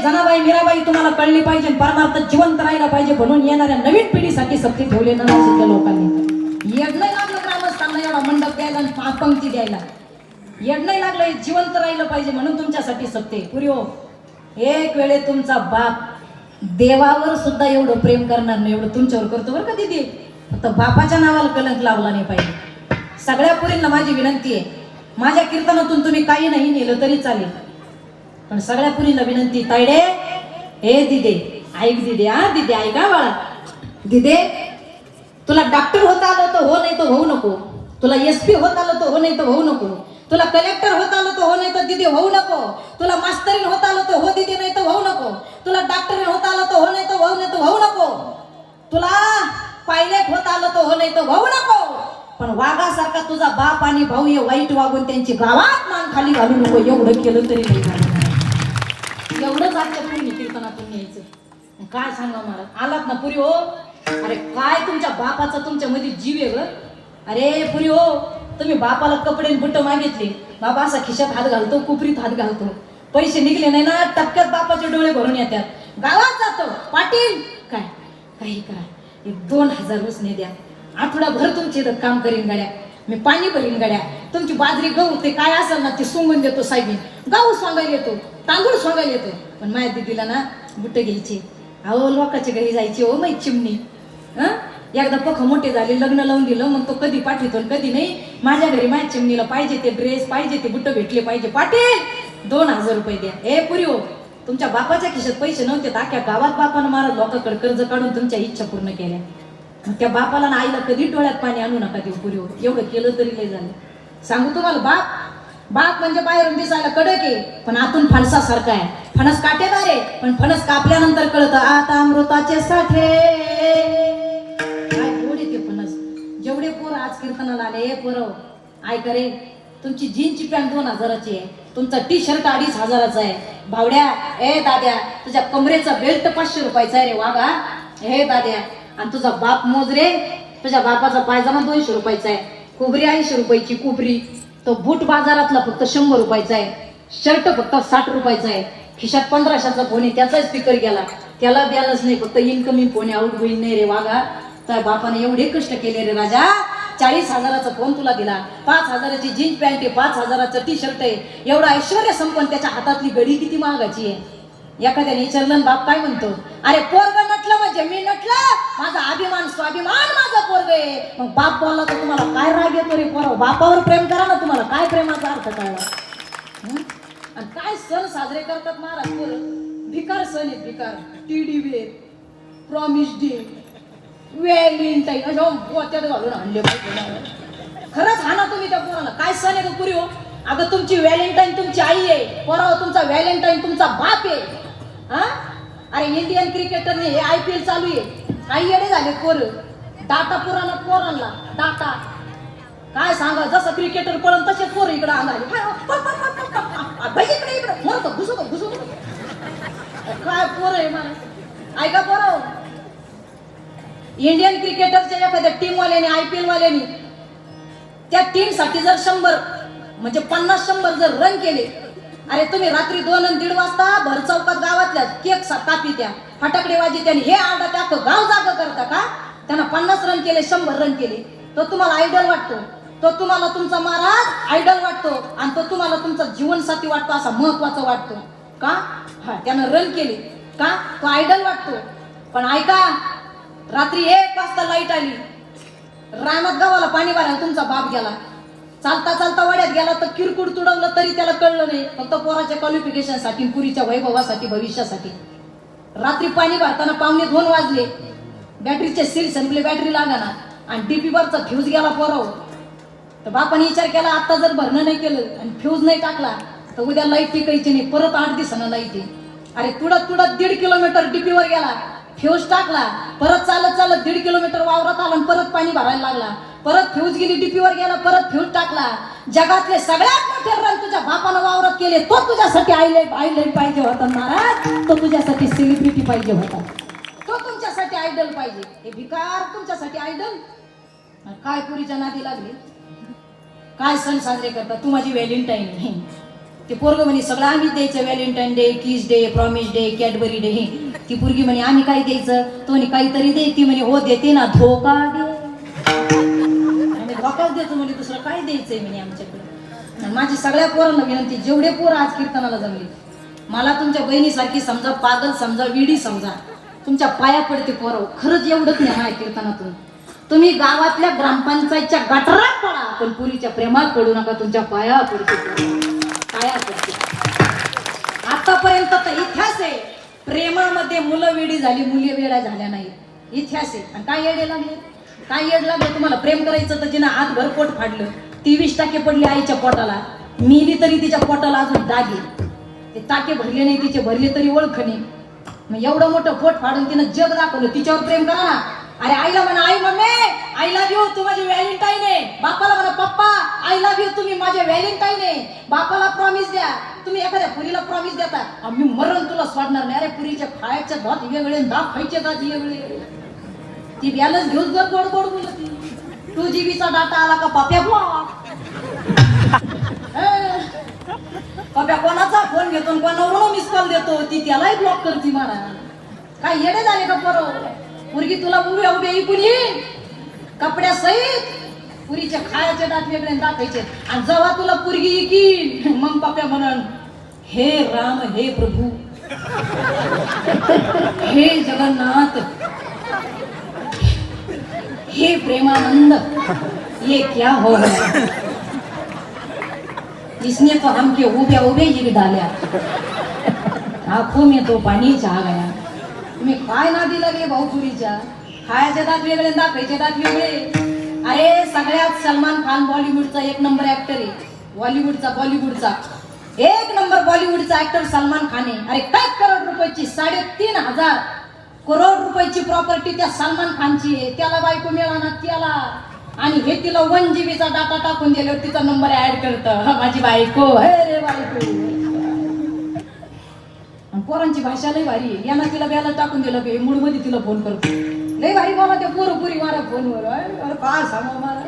जनाबाई मीराबाई तुम्हाला कळली पाहिजे, परमार्थ जिवंत राहिला पाहिजे म्हणून येणाऱ्या नवीन पिढीसाठी सक्ती ठेवले ना लोकांनी। येड नाही लागलं ग्रामस्थांना एवढा मंडप द्यायला आणि पंक्ती द्यायला, येड नाही लागलं, जिवंत राहिलं पाहिजे म्हणून तुमच्यासाठी सक्ती। पुरी हो, एक वेळे तुमचा बाप देवावर सुद्धा एवढं प्रेम करणार नाही एवढं तुमच्यावर करतो बरं का दीदी। फक्त बापाच्या नावाला कलंक लावला नाही पाहिजे। सगळ्या पुरींना माझी विनंती आहे, माझ्या कीर्तनातून तुम्ही काही नाही नेलं तरी चालेल, पण सगळ्या पुरीला विनंती, तायडे ए दिदे ऐक, दिदे हा दिदे ऐका बाळा, दिदे तुला डॉक्टर होता आलं तर हो नाही तर होऊ नको, तुला एसपी होता आलं तर हो नाही तर होऊ नको, तुला कलेक्टर होता आलं तर हो नाही तर दिदी होऊ नको, तुला मास्तरीन होता आलं तर हो दिदी नाही तर होऊ नको, तुला डॉक्टर होता आलं तर हो नाही तर होऊ नाही तर होऊ नको, तुला पायलट होता आलं तर हो नाही तर होऊ नको, पण वाघासारखा तुझा बाप आणि भाऊ हे वाईट वागून त्यांची गावात मान खाली घालू नको, एवढं केलं तरी नाही झालं। एवढंच आजच्या पुरी कीर्तनातून न्यायचं। काय सांगा मला, आलात ना पुरी हो, अरे काय तुमच्या बापाचा तुमच्या मध्ये जीव आहे ग। अरे पुरी हो, तुम्ही बापाला कपडे बुट मागितले, बाबा असा खिशात हात घालतो, कुपरीत हात घालतो, पैसे निघले नाही ना टक्क्यात बापाचे डोळे भरून येतात, गावात जातो, पाटील काय काही करा, 2000 उसने द्या, आठवडाभर तुमची इथं काम करीन गाड्या, मी पाणी भरीन गाड्या, तुमची बाजरी गहू ते काय असेल ना ते सोंगून देतो, साहेबीन गहू सोंगायला येतो, तांदूळ सोंगायला येतो, पण माझ्या दिदीला ना बुट घ्यायचे, अहो लोकांच्या घरी जायची हो माहिती चिमणी। एकदा पख मोठे झाले, लग्न लावून दिलं, मग तो कधी पाठवतो कधी नाही, माझ्या घरी माझ्या चिमणीला पाहिजे ते ड्रेस, पाहिजे ते बुट भेटले पाहिजे, पाटील 2000 रुपये द्या। ए पुरी हो, तुमच्या बापाच्या खिशात पैसे नव्हते, अख्ख्या गावात बापानं मला लोकांकडे कर्ज काढून तुमच्या इच्छा पूर्ण केल्या, त्या बापाला ना आईला कधी डोळ्यात पाणी आणू नका देऊ पुरी हो, एवढं केलं तरी लय झालं। सांगू तुम्हाला, बाप म्हणजे बाहेरून दिसायला कडक आहे पण आतून फणसासारखा आहे, फणस काटेदार आहे पण फणस कापल्यानंतर कळतं आता अमृताचे साठे, काय गोड येते फणस। जेवढे पोर आज कीर्तनाला आले पोरं ऐका रे, तुमची जीनची पॅन्ट 2000ची आहे, तुमचा टी शर्ट 2500चा आहे, भावड्या ए दाद्या तुझ्या कमरेचा बेल्ट 500 रुपयाचा आहे रे वागा, हे दाद्या आणि तुझा बाप मोज रे, तुझ्या बापाचा पायजामा 200 रुपयाचा आहे, कुबरी 80 रुपयाची कुबरी, तो बूट बाजारातला फक्त 100 रुपयाचा आहे, शर्ट फक्त 60 रुपयाचा आहे, खिशात 1500चा फोन आहे, त्याचा स्पीकर गेला, त्याला बॅलन्स नाही, फक्त इनकमिंग फोन आहे, आउट गोईंग नाही रे वागा। त्या बापाने एवढे कष्ट केले रे राजा, 40,000चा फोन तुला दिला, 5,000ची जीन्स पॅन्ट आहे, 5,000चं टी शर्ट आहे, एवढा ऐश्वर्य संपन्न त्याच्या हातातली घडी किती महागाची आहे। एखाद्याने विचारलं बाप काय म्हणतो, अरे पोरग नटलं म्हणजे मी नटलं, माझा अभिमान स्वाभिमान माझं पोरग आहे, मग बाप बोलला तर तुम्हाला काय राग येतो रे पोरा, बापावर प्रेम करा ना, तुम्हाला काय प्रेमाचा अर्थ कळला। आणि काय सण साजरे करतात महाराज पोर, भिकार सण आहेत, भिकार, टीडी वेर, प्रॉमिस डे, व्हॅलेंटाईन अशा पोत्यात घालून आणले पाहिजे। खरंच हा ना तुम्ही त्या पोराला, काय सण आहे का पुरी हो, अगं तुमची व्हॅलेंटाईन तुमची आई आहे, पोराव तुमचा व्हॅलेंटाईन तुमचा बाप आहे। अरे इंडियन क्रिकेटरने हे IPL चालू आहे, काही येडे झाले पोर, डाटा पुराणा पोरांना डाटा, काय सांगा जसं क्रिकेटर पळून तसेच पोर इकडे आले, इकडे मरतो घुसतो काय पोर आहे मला ऐका पोराव, इंडियन क्रिकेटरच्या एखाद्या टीम वाल्याने IPL वाल्याने त्या टीम साठी जर 100 म्हणजे 50-100 जर रन केले, अरे तुम्ही रात्री 2 आणि 1:30 वाजता भर चौकात गावातल्या केक कापी त्या फटाकडे वाजी त्याने हे आडा टाकतो गाव जागा करता का, त्यांना 50 रन केले 100 रन केले, तो तुम्हाला आयडल वाटतो, तो तुम्हाला तुमचा महाराज आयडल वाटतो आणि तो तुम्हाला तुमचा जीवनसाथी वाटतो, असा महत्वाचा वाटतो का, हा त्यानं रन केले का तो आयडल वाटतो। पण ऐका, रात्री 1 वाजता लाईट आली, रानात गावाला पाणी भरायला तुमचा बाप गेला, चालता चालता वाड्यात गेला तर किरकुड तुडवलं तरी त्याला कळलं नाही, फक्त पोराच्या क्वालिफिकेशन साठी, पुरीच्या वैभवासाठी, भविष्यासाठी। रात्री पाणी भरताना 1:45 वाजले, बॅटरीचे सील संपले, बॅटरी लागणार आणि डीपी वरचा फ्यूज गेला पोराव, तर बापाने विचार केला आता जर भरणं नाही केलं आणि फ्यूज नाही टाकला तर उद्या लाईट टिकायची नाही, परत 8 दिवसांना लाईट आहे। अरे तुडत 1.5 किलोमीटर डीपीवर गेला, फ्यूज टाकला, परत चालत 1.5 किलोमीटर वावरात आला आणि परत पाणी भरायला लागला, परत फ्यूज गेली डीपीवर गेला, परत फ्यूज टाकला। जगातले सगळ्यात मोठे रन तुझ्या बापानं वावरात केले, तो तुझ्यासाठी आयडल पाहिजे होता महाराज, तो तुझ्यासाठी सेलिब्रिटी पाहिजे होता, तो तुमच्यासाठी आयडल पाहिजे, हे भिकार तुमच्यासाठी आयडल। काय पुरीच्या नादी लागली, काय सण साजरे करतात, तू माझी व्हॅलेंटाईन ते पोरग म्हणे सगळं आम्ही द्यायचं, Valentine day, kiss day, promise day, Cadbury day. ती पोरगी म्हणे आम्ही काय द्यायचं, तो म्हणे काहीतरी दे. ती म्हणे हो देते ना, धोका दे. आणि धोकाच देतो म्हणे, दुसरं काय द्यायचंय म्हणे आमच्याकडे. माझी सगळ्या पोरांना विनंती, जेवढे पोरं आज कीर्तनाला जमले, मला तुमच्या बहिणीसारखी समजा, पागल समजा, विडी समजा, तुमच्या पाया पडते पोरं. खरंच एवढंच नाही आहे कीर्तनातून. तुम्ही गावातल्या ग्रामपंचायतच्या गटारात पडा, पण पुरीच्या प्रेमात पडू नका. तुमच्या पाया पडते, पाया पडते. आतापर्यंत तर इतिहास आहे, प्रेमामध्ये मुलं वेडी झाली, मुली वेड्या झाल्या नाही. इतिहास आहे. आणि काय येडे लागले, काय येड लागले तुम्हाला? प्रेम करायचं तर जिनं हातभर पोट फाडलं, 23% पडले आईच्या पोटाला, मिली तरी तिच्या पोटाला अजून डाग आहे. ते टाके भरले नाही तिचे, भरले तरी ओळखणे. मग एवढं मोठं पोट फाडून तिनं जग दाखवलं, तिच्यावर प्रेम करा ना. अरे आईला म्हणा, आई मम्मी आय लव्ह यू, तू माझे व्हॅलेंटाईन आहे. बापाला म्हणा, पप्पा आय लव्ह यू, तुम्ही माझे व्हॅलेंटाईन आहे. बापाला प्रॉमिस द्या. तुम्ही एखाद्या पुरीला प्रॉमिस देता, आम्ही मरण तुला सोडणार नाही. अरे पुरीच्या खायचे दात वेगळे, दात खायचे दात वेगळे. ती बॅलन्स घेऊन जर गोड गोड बोलती. 2 GB चा डाटा आला का पाप्या ब्लॉक. पाप्या कोणाचा फोन घेतो, कोणावरून मिस कॉल देतो, ती त्यालाही ब्लॉक करते. मला काय येडे झाले का पोरं? पुरगी तुला उभ्या उभ्या इकून येईल कपड्या सहित. पुरीच्या खायचे दात वेगळे, दाखायचे. आणि जेव्हा तुला पुरगी इकील, मग पाप्या म्हणन, हे राम, हे प्रभू, हे जगन्नाथ, हे प्रेमानंद, ये क्या हो गया? इसने तो हमके उभ्या उभ्या ही डाल्या, आंखों में तो पानी छा गया. तुम्ही काय नादी लागले भाऊपुरीच्या? खायचे दात वेगळे, दाखायचे दात वेगळे. अरे सगळ्यात सलमान खान बॉलिवूडचा 1 नंबर ऍक्टर आहे. बॉलिवूडचा 1 नंबर बॉलिवूडचा ऍक्टर सलमान खान आहे. अरे काय करोड रुपयाची, 3.5 करोड रुपयाची प्रॉपर्टी त्या सलमान खानची आहे. त्याला बायको मिळाना त्याला, आणि हे तिला 1 GB चा डाटा टाकून दिल्यावर तिचा नंबर ऍड करतं, माझी बायको, हे रे बायको. पोरांची भाषा लई भारी आहे. यांना तिला ब्याला टाकून दिलं की मूड मध्ये तिला फोन करतो. लई भारी मला ते पुरी मारा फोनवर. काय सांगू मला,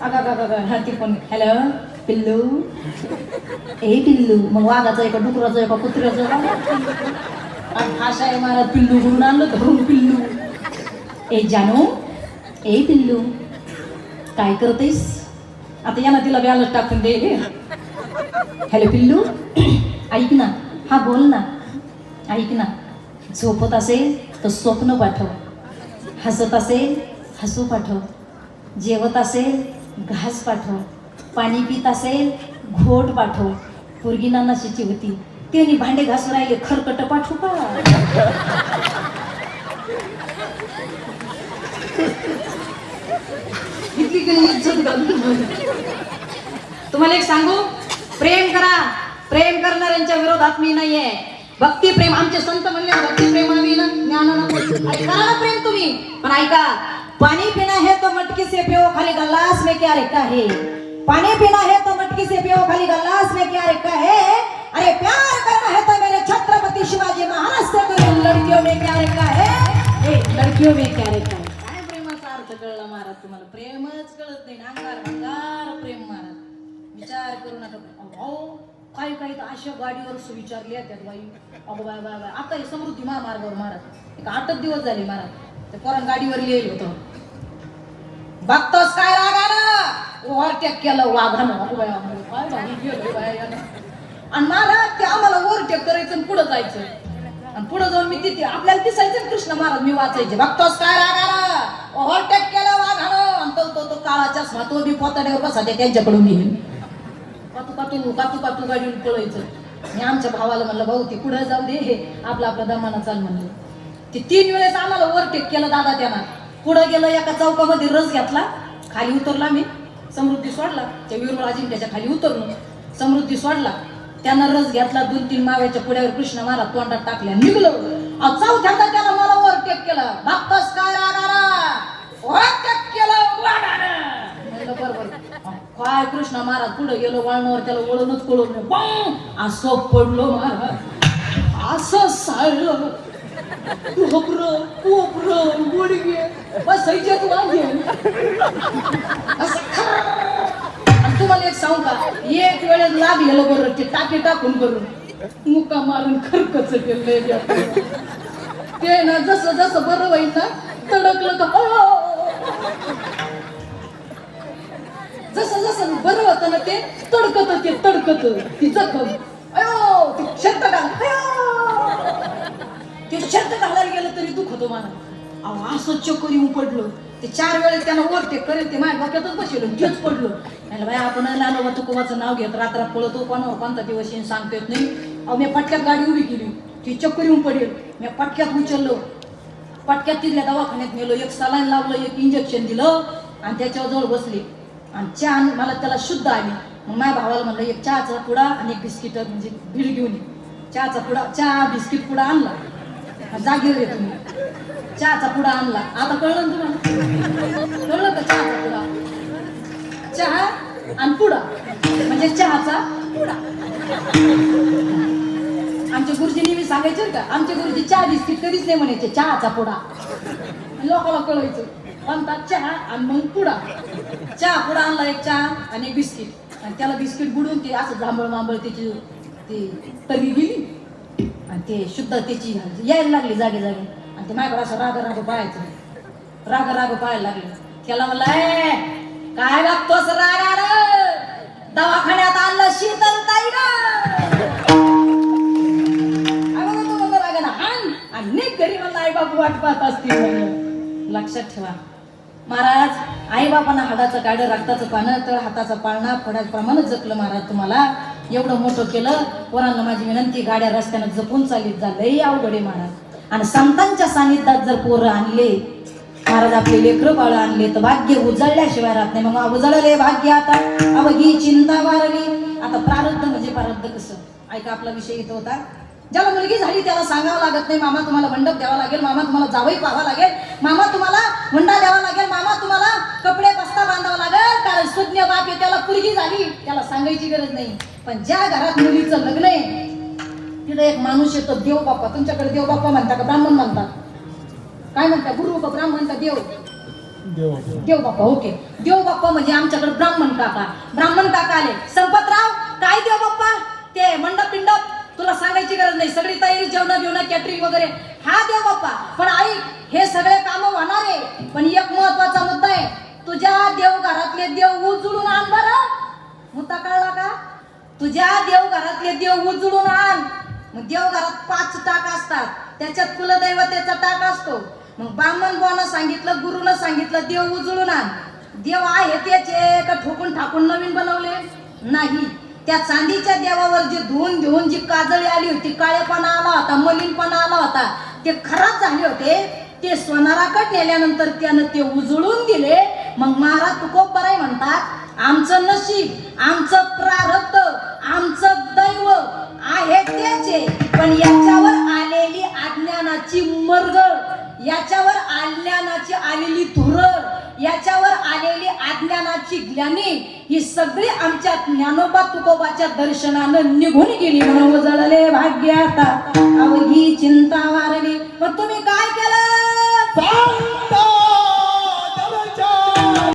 अगा ती फोन, हॅलो पिल्लू, ए पिल्लू. मग वाघाचं आहे का, डुकराचं आहे का, कुत्र्याचं? भाषा आहे मारा. पिल्लू म्हणून आणलं धरून, पिल्लू. ए जानू, ए पिल्लू काय करतेस? आता यांना तिला ब्याला टाकून दे. हॅलो पिल्लू, ऐक ना. हा बोल ना. ऐक ना, झोपत असेल तर स्वप्न पाठव, हसत असेल हसू पाठव, जेवत असेल घास पाठव, पाणी पित असेल घोट पाठव. पोरगी नानाशीची होती, त्यांनी भांडे घासून राहिले, खरकट पाठवू का? तुम्हाला एक सांगू, प्रेम करा. प्रेम करणाऱ्यांच्या विरोधात मी नाहीये. भक्ती प्रेम, आमचे संत म्हणले भक्ती प्रेमावी ज्ञान करा ना प्रेम तुम्ही. पण ऐका, पानी पीना है तो मटकी से पियो, खाली गलास में क्या रखा है? पानी पीना है तो मटकी से पियो, खाली गलास में क्या रखा है? अरे प्यार करना है तो मेरे छत्रपति शिवाजी महाराज से करो. लड़कियों में क्या रखा है? लड़कियों में क्या रखा है? काय प्रेमाचा अर्थ कळला महाराज तुम्हाला? प्रेमच कळत नाही. अंगार प्रेम महाराज. विचार करू नका. काही काही तर अशा गाडीवर विचारले त्यात बाई, अगो बाय बाय बाय. आता हे समृद्धी महामार्गावर महाराज एक 8 दिवस झाले महाराज, ते पोरांना गाडीवर लिहिलं होतं, बघतोस काय रागानं, ओव्हरटेक केलं वाघानं. आणि महाराज ते आम्हाला ओव्हरटेक करायचं आणि पुढं जायचं. आणि पुढं जाऊन मी तिथे आपल्याला दिसायचं कृष्ण महाराज, मी वाचायचे, बघतोस काय रागानं, ओव्हरटेक केलं वाघानं. आणि तो काळा चष्मा, तो मी पोताड्यावर बसा त्यांच्याकडून घेईन. कातू गाडीवर पळायचं. मी आमच्या भावाला म्हणलं, भाऊ ती पुढे जाऊ दे, हे आपला दमाना चाल म्हणलं. ते 3 वेळेस आम्हाला ओव्हरटेक केलं दादा. त्यांना पुढे गेलं, एका चौकामध्ये रस घेतला, खाली उतरला मी, समृद्धी सोडला. त्या विरुळ अजिंक्याच्या खाली उतरलो, समृद्धी सोडला. त्यांना रस घेतला, 2-3 माव्याच्या पुढ्यावर कृष्ण महाराज तोंडात टाकल्या, निघलो. चौथ्यांदा त्याला मला ओव्हरटेक केलं, बघतोस काय रागारा, ओव्हरटेक केलं वाढानं. बरोबर काय कृष्ण महाराज पुढे गेलो, वळणावर त्याला वळणच कळून नाही, असं पडलो महाराज, असं साळलं, कोपरं गुडघे बसायचे तू असं तुम्हाला एक सांगू का, एक वेळेस लागलेलं बरं ते टाके टाकून बरं मुका मारून खरकच केलं ते ना. जसं जसं बरं होईल ना तडकलं का जसं जसं बरं होतं ना ते तडकत ती जखम. अयो ते शर्ट घाल, ते शर्ट घालायला गेलं तरी दुखतो मला. अहो असं चक्कर येऊन पडलं. ते 4 वेळेस त्यांना ओव्हरटेक करेल ते माझ्या डोक्यातच बसलं तेच पडलं. नाही बाई आपण नानोबा तुकोबाचं नाव घेत रात्रात पळतो कोणावर कोणता दिवस येईन सांगता येत नाही. अहो मी पटक्यात गाडी उभी केली, ती चक्कर येऊन पडेल. मी पटक्यात उचललो, पटक्यात तिथल्या दवाखान्यात नेलो, एक सलाईन लावलं, एक इंजेक्शन दिलं आणि त्याच्यावर जवळ बसले. आणि चहा मला त्याला शुद्ध आली. मग माझ्या भावाला म्हणलं एक चहाचा पुडा आणि एक बिस्किट म्हणजे बीड घेऊन ये. चहाचा पुडा, चहा बिस्किट पुडा आणला. जागेवर आहे तुम्ही. चहाचा पुडा आणला. आता कळलं ना तुम्हाला? कळलं का चहाचा पुडा? चहा आणि पुडा म्हणजे चहाचा पुडा. आमच्या गुरुजी नेहमी सांगायचे का, आमच्या गुरुजी चहा बिस्किट कधीच नाही म्हणायचे, चहाचा पुडा. लोकांना कळवायचं म्हणतात चहा आणि मग पुडा. चहा पुडा आणला, एक चहा आणि एक बिस्किट. आणि त्याला बिस्किट बुडून ते असं जांभळ मांबळ त्याची ते तरी गेली आणि ते शुद्ध त्याची यायला लागली जागे जागे. आणि ते माझ्याकडे असं राग पाहायचं, राग पाहायला लागले. त्याला म्हणलं काय बघतोस राग, दवाखान्यात आणलं शीतल ताई आणि घरी मला आई बापू वाट पाहत असतील. लक्षात ठेवा महाराज, आई बापांना हाडाचं काढ, रक्ताचं पानं, तर हाताचा पाळणा फडाप्रमाणे जपलं महाराज. तुम्हाला एवढं मोठं केलं. पोरांना माझी विनंती, गाड्या रस्त्यानं जपून चालीत जा, लई अवघड आहे महाराज. आणि संतांच्या सानिध्यात जर पोरं आणले महाराज, आपले लेकरं बाळ आणले तर भाग्य उजळल्याशिवाय राहत नाही. मग उजळले भाग्य आता अवघी चिंता वारली. आता प्रारब्ध म्हणजे प्रारब्ध कसं, ऐका आपला विषय इथं होता. ज्याला मुलगी झाली त्याला सांगावं लागत नाही, मामा तुम्हाला मंडप द्यावा लागेल, मामा तुम्हाला जावई पाहावा लागेल, मामा तुम्हाला हुंडा द्यावा लागेल, मामा तुम्हाला कपडे बस्ता बांधावा लागेल. कारण सुज्ञ बाप आहे, त्याला पुरगी झाली त्याला सांगायची गरज नाही. पण ज्या घरात मुलीचं लग्न आहे तिथे एक माणूस येतो, देव बाप्पा. तुमच्याकडे देव बाप्पा म्हणता का ब्राह्मण म्हणतात? काय म्हणता, गुरु का ब्राह्मण का देव? देव बाप्पा. ओके, देव बाप्पा म्हणजे आमच्याकडे ब्राह्मण काका. ब्राह्मण काका आले. संपतराव काय देव बाप्पा, ते मंडप पिंडप तुला सांगायची गरज नाही, सगळी तयारी, जेवण बिवणं, कॅटरिंग वगैरे. हा देव बाप्पा, पण आई हे सगळे काम होणार आहे. पण एक महत्वाचा मुद्दा आहे, तुझ्या देवघरातले देव उजळून आण बरं. मुद्दा कळला का? तुझ्या देवघरातले देव उजळून आण. मग देवघरात 5 टाक असतात, त्याच्यात कुलदैवतेचा टाक असतो. मग ब्राह्मण बुवानं सांगितलं, गुरुनं सांगितलं देव उजळून आण. देव आहे त्याचे का ठोकून ठाकून नवीन बनवले? नाही. त्या चांदीच्या देवावर जे धुवून घेऊन जी काजळी आली होती, काळेपणा आला होता, मलिनपणा आला होता, ते खराब झाले होते. ते सोनाराकडे नेल्यानंतर त्यानं ते उजळून दिले. मग महाराज तुकोबराय म्हणतात, आमचं नशीब, आमचं प्रारब्ध, आमचं दैव आहे त्याचे, पण याच्यावर आलेली अज्ञानाची मरगळ, याच्यावर अज्ञानाची आलेली धुरळ, याच्यावर आलेली अज्ञानाची ग्लानी, ही सगळी आमच्या ज्ञानोबा तुकोबाच्या दर्शनानं निघून गेली. म्हणून उजळले भाग्य आता अवघी चिंता वारली. मग तुम्ही काय केलं?